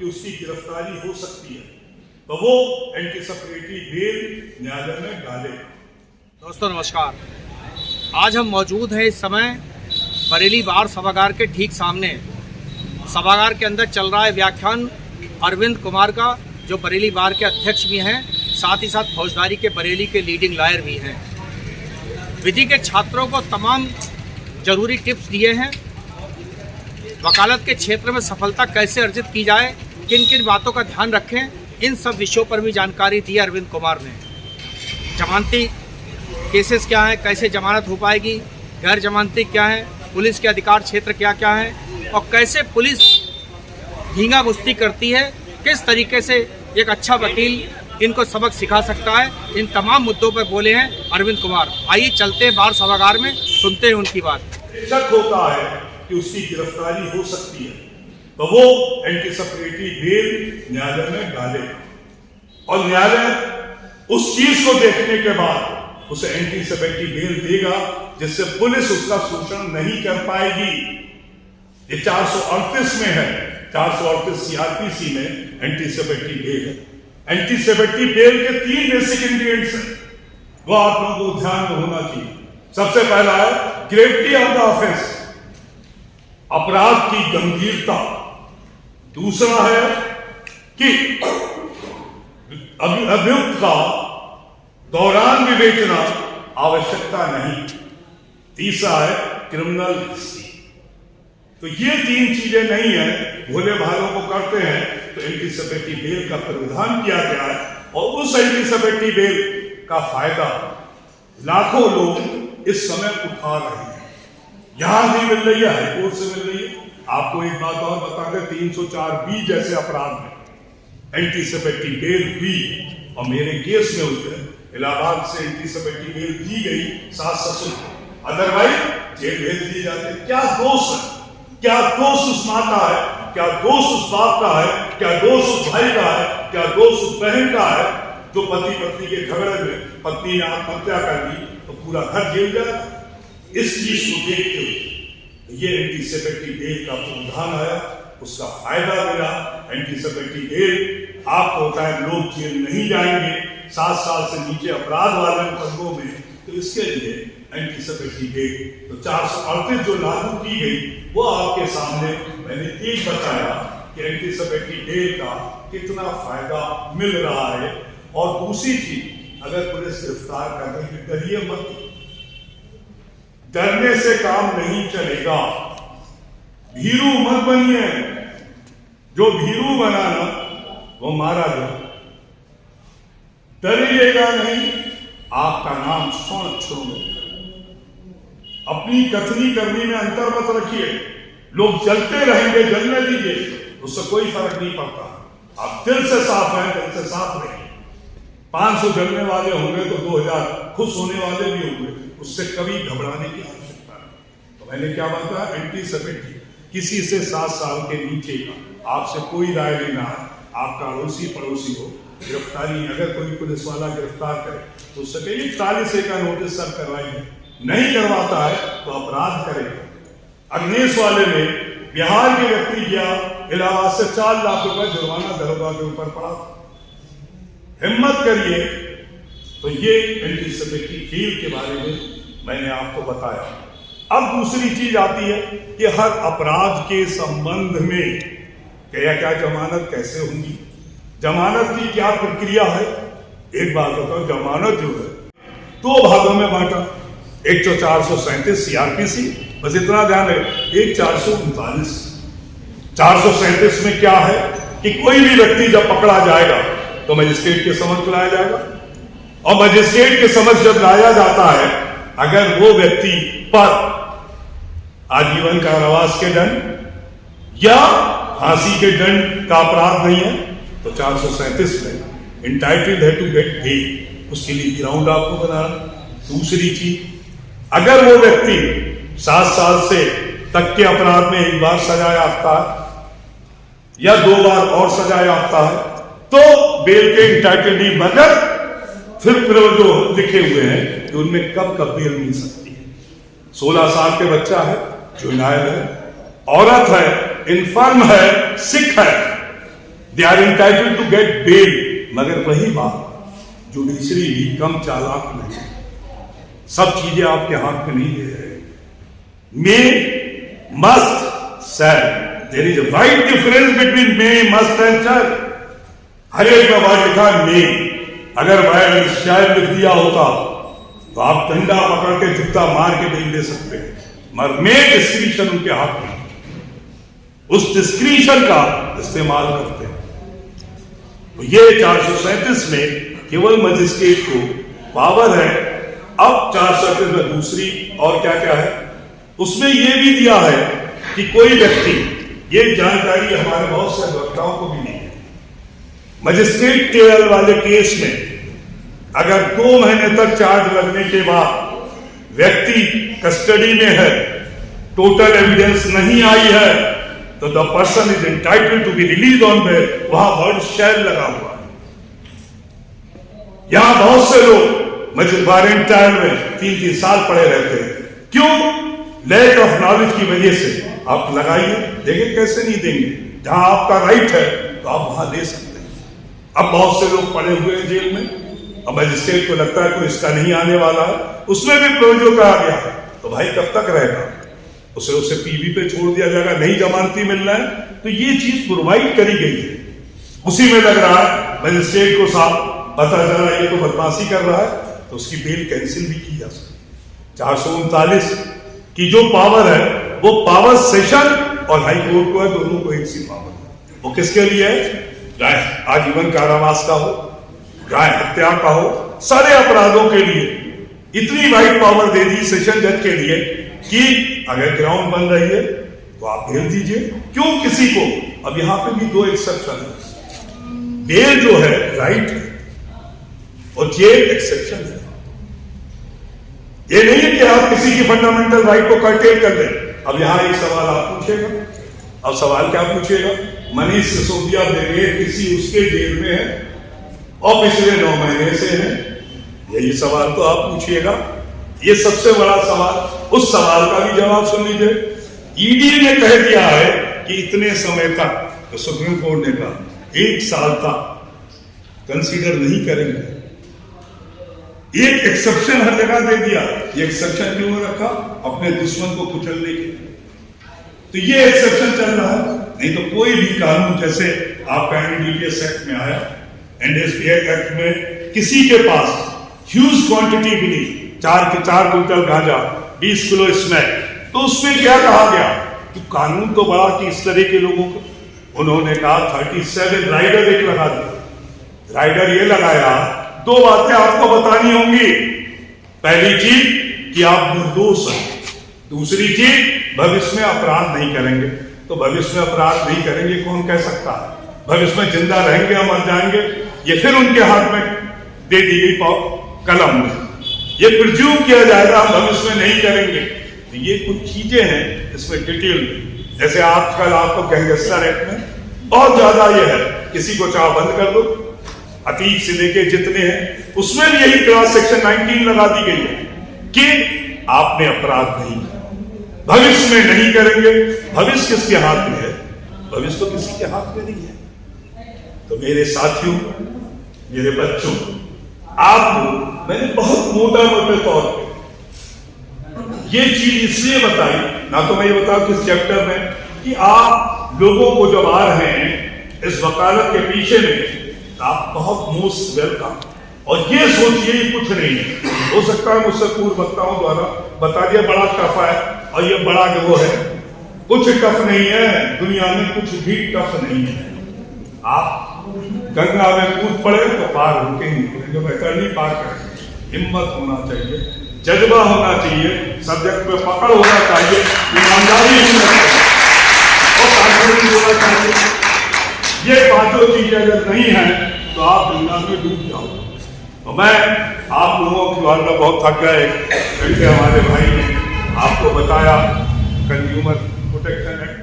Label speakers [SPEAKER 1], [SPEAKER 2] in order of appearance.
[SPEAKER 1] उसकी गिरफ्तारी हो सकती है तो वो एंटीसिपेटरी बेल न्यायालय में डालेगा।
[SPEAKER 2] दोस्तों नमस्कार, आज हम मौजूद हैं इस समय बरेली बार सभागार के ठीक सामने। सभागार के अंदर चल रहा है व्याख्यान अरविंद कुमार का, जो बरेली बार के अध्यक्ष भी हैं, साथ ही साथ फौजदारी के बरेली के लीडिंग लॉयर भी हैं। विधि के छात्रों को तमाम जरूरी टिप्स दिए हैं। वकालत के क्षेत्र में सफलता कैसे अर्जित की जाए, किन किन बातों का ध्यान रखें, इन सब विषयों पर भी जानकारी दी अरविंद कुमार ने। जमानती केसेस क्या हैं, कैसे जमानत हो पाएगी, गैर जमानती क्या है, पुलिस के अधिकार क्षेत्र क्या क्या है और कैसे पुलिस धींगा मुश्ती करती है, किस तरीके से एक अच्छा वकील इनको सबक सिखा सकता है, इन तमाम मुद्दों पर बोले हैं अरविंद कुमार। आइए चलते हैं बार सभागार में, सुनते हैं उनकी बात।
[SPEAKER 1] शक होता है कि उसकी गिरफ्तारी हो सकती है तो वो एंटीसिपेटरी बेल न्यायालय में डालेगा और न्यायालय उस चीज को देखने के बाद उसे एंटीसिपेटरी बेल देगा जिससे पुलिस उसका शोषण नहीं कर पाएगी। ये 438 में है, 438 सीआरपीसी में एंटीसिपेटरी बेल है। एंटीसिपेटरी बेल के 3 बेसिक इंग्रीडिएंट्स हैं, वो आप लोगों को ध्यान में होना चाहिए। सबसे पहला है ग्रेविटी ऑफ द ऑफेंस, अपराध की गंभीरता। दूसरा है कि अभियुक्त का दौरान विवेचना आवश्यकता नहीं। तीसरा है क्रिमिनल हिस्ट्री। तो ये 3 चीजें नहीं है, भोले भालों को करते हैं तो एंटीसिपेटरी बेल का प्रावधान किया गया है और उस एंटीसिपेटरी बेल का फायदा लाखों लोग इस समय उठा रहे हैं। यहां भी मिल रही है, हाईकोर्ट से मिल रही है। आपको एक बात और बता दें, 304B जैसे अपराध में एंटीसिपेटरी बेल हुई और मेरे केस में उसे इलाहाबाद से एंटीसिपेटरी बेल दी गई सास ससुर को, अदरवाइज जेल भेज दिए जाते। क्या दोष है, क्या दोष उस मां का है, क्या दोष उस बाप का है, क्या दोष उस भाई का है, क्या दोष उस बहन का है जो पति पत्नी के झगड़े में पत्नी ने आत्महत्या कर दी तो पूरा घर जेल गया। इस चीज को देखते हुए ये एंटीसिपेटरी बेल का प्रावधान आया, उसका फायदा मिला। एंटीसिपेटरी बेल आपको होता है लोग जेल नहीं जाएंगे 7 साल से नीचे अपराध वाले वर्गों में, तो इसके लिए एंटीसिपेटरी बेल तो 438 जो लागू की गई वो आपके सामने मैंने एक बताया कि एंटीसिपेटरी बेल का कितना फायदा मिल रहा है। और दूसरी चीज, अगर पुलिस गिरफ्तार कर रही है, डरिए मत, डरने से काम नहीं चलेगा। भीरू मत बनिए, जो भीरू बना ना वो मारा गया। डरिएगा नहीं, आपका नाम स्वर्ण छोड़ेगा। अपनी कथनी करनी में अंतर मत रखिए। लोग जलते रहेंगे, जलने दीजिए, उससे कोई फर्क नहीं पड़ता। आप दिल से साफ हैं, दिल से साफ रहिए। 500 जलने वाले होंगे तो 2000 खुश होने वाले भी होंगे, उससे कभी घबराने की आवश्यकता नहीं। तो मैंने क्या बताया, एंटीसिपेटरी किसी से 7 साल के नीचे का आपसे कोई राय लेना है, आपका अड़ोसी पड़ोसी हो, गिरफ्तारी अगर कोई पुलिस वाला गिरफ्तार करे तो उससे कहीं 40 का नोटिस सर करवाएंगे, नहीं करवाता है तो अपराध करेगा। अग्नेश वाले में बिहार के व्यक्ति गया, इलाहाबाद से 4 लाख रुपए जुर्माना दरोगा के ऊपर पड़ा। हिम्मत करिए। तो ये एंटीसिपेटरी बेल के बारे में मैंने आपको बताया। अब दूसरी चीज आती है कि हर अपराध के संबंध में क्या क्या जमानत कैसे होगी, जमानत की क्या प्रक्रिया है। एक बात बताओ, जमानत जो है 2 भागों में बांटा। एक तो 437 सीआरपीसी, बस इतना ध्यान रहे, एक 439। 437 में क्या है कि कोई भी व्यक्ति जब पकड़ा जाएगा तो मजिस्ट्रेट के समक्ष लाया जाएगा और मजिस्ट्रेट के समक्ष जब लाया जाता है, अगर वो व्यक्ति पर आजीवन कारावास के दंड या फांसी के दंड का अपराध नहीं है तो 437 में इंटाइटल्ड है टू गेट बेल, उसके लिए ग्राउंड आपको बनाना। दूसरी चीज, अगर वो व्यक्ति 7 साल से तक के अपराध में 1 बार सजा याफ्ता है या 2 बार और सजा याफ्ता है तो बेल के इंटाइटल्ड नहीं, मगर फिर जो लिखे हुए हैं कि उनमें कब कब बेल मिल सकती है। 16 साल के बच्चा है, जुनायद है, औरत है, इन्फर्म है, सिख है, they are entitled to get bail. मगर वही बात, जुडिशरी भी कम चालाक नहीं, सब चीजें आपके हाथ में नहीं दे रहे। May, must, shall, there is a wide difference between may, must and shall. हर एक में बात लिखा मे, अगर मैं शैल लिख दिया होता तो आप डंडा पकड़ के जूता मार के नहीं दे सकते, मगर मे डिस्क्रिप्शन उनके हाथ में, उस डिस्क्रिप्शन का इस्तेमाल करते हैं। तो ये 437 में केवल मजिस्ट्रेट को पावर है। अब 437 में दूसरी और क्या क्या है, उसमें यह भी दिया है कि कोई व्यक्ति, ये जानकारी हमारे बहुत से वक्ताओं को भी नहीं है, मजिस्ट्रेट ट्रायल वाले केस में अगर 2 महीने तक चार्ज लगने के बाद व्यक्ति कस्टडी में है, टोटल एविडेंस नहीं आई है, तो the person is entitled to be release on bail. वहां वर्ड शैल लगा हुआ है। यहां बहुत से लोग वारंट ट्रायल में 3-3 साल पड़े रहते हैं। क्यों? लैक ऑफ नॉलेज की वजह से। आप लगाइए, देखिए कैसे नहीं देंगे। जहां आपका राइट है तो आप वहां दे सकते हैं। अब बहुत से लोग पड़े हुए हैं जेल में, अब मजिस्ट्रेट को लगता है कोई इसका नहीं आने वाला है, उसमें भी प्रोविजन कहा गया है, तो भाई कब तक रहेगा, उसे पीबी पे छोड़ दिया जाएगा, नहीं जमानती मिल रहा है। तो ये चीज प्रोवाइड करी गई है। उसी में लग रहा है मजिस्ट्रेट को साहब पता चला ये तो बदमाशी कर रहा है, तो उसकी बेल कैंसिल भी की जा सकती। 439 की जो पावर है वो पावर सेशन और हाई कोर्ट को है, दोनों को एक सी पावर है। वो किसके लिए है? चाहे आजीवन कारावास का हो, चाहे हत्या का हो, सारे अपराधों के लिए इतनी wide power they the session जज के लिए कि अगर ग्राउंड बन रही है तो आप बेल दीजिए। क्यों किसी को? अब यहां पे भी 2 एक्सेप्शन है। बेल जो है राइट है और जेल एक्सेप्शन है। ये नहीं है कि आप किसी की फंडामेंटल राइट को कर्टेल कर दें। अब यहां एक सवाल आप पूछेगा, अब सवाल क्या पूछेगा? मनीष सिसोदिया ब्रिगेड किसी उसके जेल में है और पिछले 9 महीने से है, यही सवाल तो आप पूछिएगा। ये सबसे बड़ा सवाल। उस सवाल का भी जवाब सुन लीजिए। ईडी ने कह दिया है कि इतने समय तक, तो सुप्रीम कोर्ट ने कहा 1 साल तक कंसीडर नहीं करेंगे। एक एक्सेप्शन हर जगह दे दिया। ये एक्सेप्शन क्यों रखा? अपने दुश्मन को कुचलने के लिए। तो ये एक्सेप्शन चल रहा है। नहीं तो कोई भी कानून, जैसे आपका एनडीपीएस एक्ट में आया, एनडीपीएस एक्ट में किसी के पास ह्यूज क्वांटिटी मिली, 4 क्विंटल गांजा, 20 किलो स्मैक, तो उसमें क्या कहा गया कि कानून तो बड़ा कि इस तरह के लोगों को, उन्होंने कहा 37 राइडर एक लगा दिया। राइडर ये लगाया, 2 बातें आपको बतानी होंगी। पहली चीज कि आप निर्दोष हैं, दूसरी चीज भविष्य में अपराध नहीं करेंगे। तो भविष्य में अपराध नहीं करेंगे कौन कह सकता है? भविष्य में जिंदा रहेंगे या मर जाएंगे, ये फिर उनके हाथ में दे दी गई कलम में। ये प्रिज्यूम किया जाएगा हम भविष्य में नहीं करेंगे। तो ये कुछ चीजें हैं इसमें डिटेल में। जैसे आजकल आपको गैंगस्टर एक्ट में बहुत ज्यादा ये है, किसी को चाह बंद कर दो, अतीत से लेके जितने हैं उसमें भी यही क्लास सेक्शन 19 लगा दी गई है कि आपने अपराध नहीं किया, भविष्य में नहीं करेंगे। भविष्य किसके हाथ में है? भविष्य तो किसी के हाथ में नहीं है। तो मेरे साथियों, मेरे बच्चों, आपको मैंने बहुत मोटे तौर पे ये चीज इसलिए बताई, ना तो मैं ये बताऊं किस चैप्टर में, कि आप लोगों को जब आ रहे हैं इस वकालत के पीछे में, आप बहुत मोस्ट वेलकम। और ये सोचिए कुछ नहीं है, हो सकता है मुझसे पूर्व वक्ताओं द्वारा बता दिया बड़ा टफ है और ये बड़ा वो है, कुछ टफ नहीं है दुनिया में, कुछ भी टफ नहीं है। आप गंगा में कूद पड़े तो पार होके ही निकलेंगे, बेहतर नहीं पार करेंगे। हिम्मत होना चाहिए, जज्बा होना चाहिए, सब्जेक्ट में पकड़ होना चाहिए, ईमानदारी होना चाहिए और कॉन्फिडेंस होना चाहिए। ये 5 चीजें अगर नहीं है तो आप गंगा में डूब जाओगे। तो मैं आप लोगों की बात में बहुत थक गए, क्योंकि हमारे भाई ने आपको बताया कंज्यूमर प्रोटेक्शन एक्ट